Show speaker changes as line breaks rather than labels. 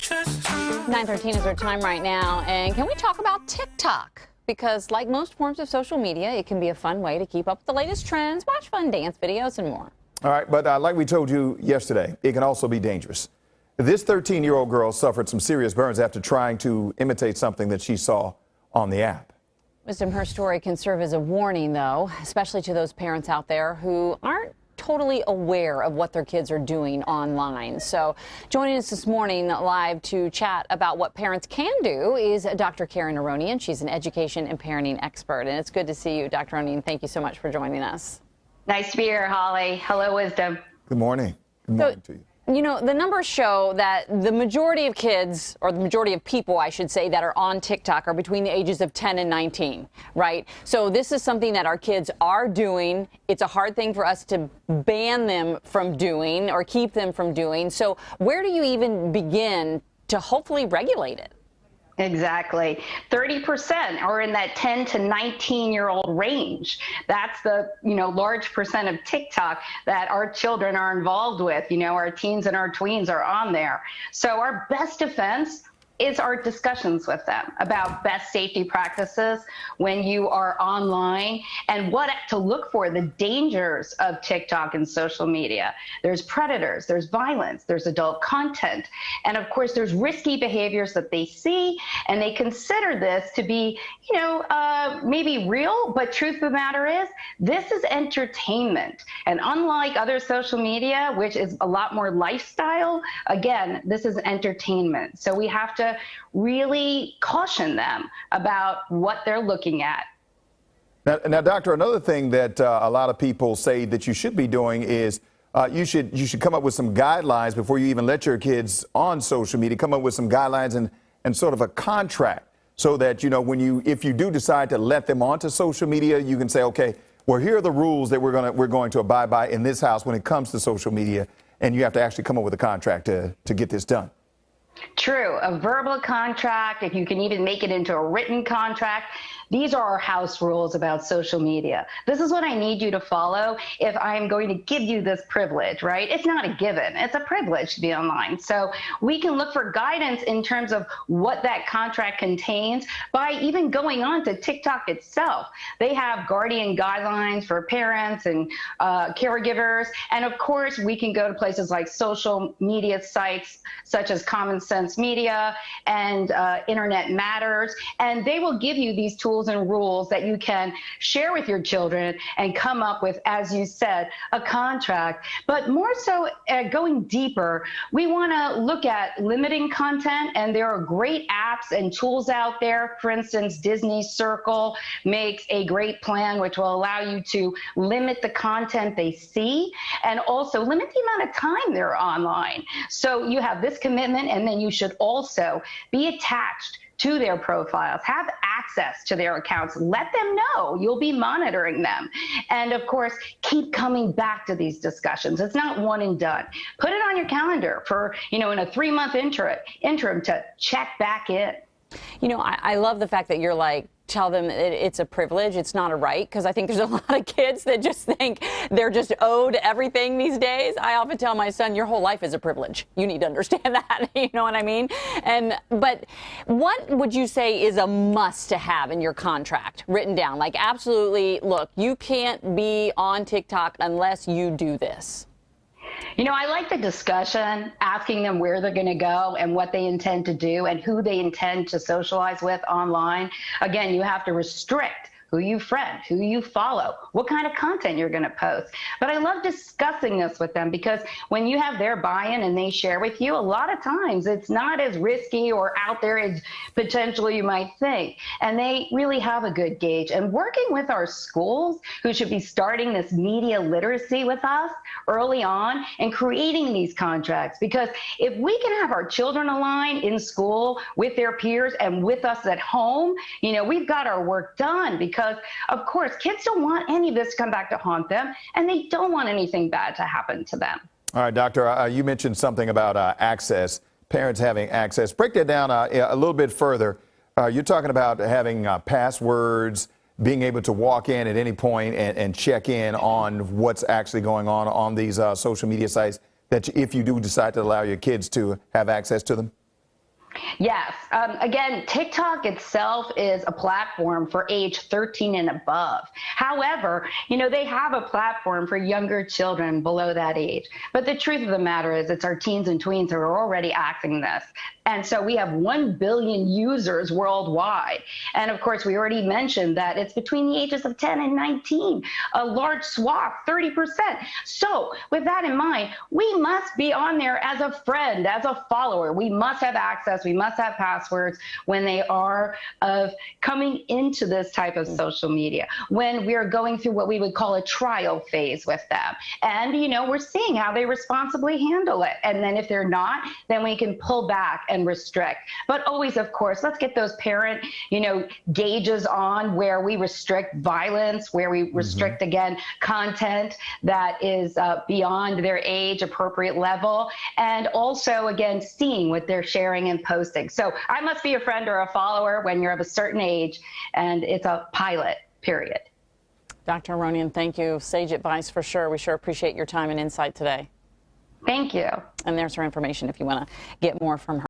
9:13 is our time right now, and can we talk about TikTok? Because like most forms of social media, it can be a fun way to keep up with the latest trends, watch fun dance videos, and more.
All right, but like we told you yesterday, it can also be dangerous. This 13-year-old girl suffered some serious burns after trying to imitate something that she saw on the app.
Wisdom, her story can serve as a warning, though, especially to those parents out there who aren't totally aware of what their kids are doing online. So joining us this morning live to chat about what parents can do is Dr. Karen Aronian. She's an education and parenting expert, and it's good to see you, Dr. Aronian. Thank you so much for joining us.
Nice to be here, Holly. Hello, Wisdom.
Good morning. Good morning to you.
You know, the numbers show that the majority of kids, or the majority of people, I should say, that are on TikTok are between the ages of 10 and 19, right? So this is something that our kids are doing. It's a hard thing for us to ban them from doing or keep them from doing. So where do you even begin to hopefully regulate it?
Exactly. 30% are in that 10 to 19-year-old range. That's the, large percent of TikTok that our children are involved with. Our teens and our tweens are on there. So our best defense is our discussions with them about best safety practices when you are online and what to look for, the dangers of TikTok and social media. There's predators, there's violence, there's adult content, and of course there's risky behaviors that they see, and they consider this to be, maybe real, but truth of the matter is, this is entertainment. And unlike other social media, which is a lot more lifestyle, again, this is entertainment. So we have to really caution them about what they're looking at.
Now, Doctor, another thing that a lot of people say that you should be doing is you should come up with some guidelines before you even let your kids on social media. Come up with some guidelines and sort of a contract so that, if you do decide to let them onto social media, you can say, okay, well, here are the rules that we're going to abide by in this house when it comes to social media. And you have to actually come up with a contract to get this done.
True. A verbal contract, if you can even make it into a written contract. These are our house rules about social media. This is what I need you to follow if I'm going to give you this privilege, right? It's not a given. It's a privilege to be online. So we can look for guidance in terms of what that contract contains by even going on to TikTok itself. They have guardian guidelines for parents and caregivers. And of course, we can go to places like social media sites such as Common Sense Media and Internet Matters, and they will give you these tools and rules that you can share with your children and come up with, as you said, a contract. But more so, going deeper, we want to look at limiting content, and there are great apps and tools out there. For instance, Disney Circle makes a great plan which will allow you to limit the content they see and also limit the amount of time they're online. So you have this commitment, and then you should also be attached to their profiles, have access to their accounts, let them know you'll be monitoring them. And of course, keep coming back to these discussions. It's not one and done. Put it on your calendar for, in a 3-month interim to check back in.
I love the fact that you're like, tell them it's a privilege, it's not a right, because I think there's a lot of kids that just think they're just owed everything these days. I often tell my son, your whole life is a privilege. You need to understand that, you know what I mean? But what would you say is a must to have in your contract written down? Like, absolutely, look, you can't be on TikTok unless you do this.
I like the discussion, asking them where they're going to go and what they intend to do and who they intend to socialize with online. Again, you have to restrict who you friend, who you follow, what kind of content you're going to post. But I love discussing this with them because when you have their buy-in and they share with you, a lot of times it's not as risky or out there as potentially you might think. And they really have a good gauge. And working with our schools, who should be starting this media literacy with us early on and creating these contracts, because if we can have our children aligned in school with their peers and with us at home, we've got our work done. Because of course, kids don't want any of this to come back to haunt them, and they don't want anything bad to happen to them.
All right, Doctor, you mentioned something about access, parents having access. Break that down a little bit further. You're talking about having passwords, being able to walk in at any point and check in on what's actually going on these social media sites, that if you do decide to allow your kids to have access to them?
Yes. Again, TikTok itself is a platform for age 13 and above. However, they have a platform for younger children below that age. But the truth of the matter is it's our teens and tweens who are already accessing this. And so we have 1 billion users worldwide. And of course, we already mentioned that it's between the ages of 10 and 19, a large swath, 30%. So with that in mind, we must be on there as a friend, as a follower. We must have access. We must have passwords when they are coming into this type of social media, when we are going through what we would call a trial phase with them. And, we're seeing how they responsibly handle it. And then if they're not, then we can pull back and restrict. But always, of course, let's get those parent, gauges on where we restrict violence, where we restrict, again, content that is beyond their age appropriate level, and also, again, seeing what they're sharing and posting. So I must be a friend or a follower when you're of a certain age, and it's a pilot, period.
Dr. Aronian, thank you. Sage advice for sure. We sure appreciate your time and insight today.
Thank you.
And there's her information if you want to get more from her.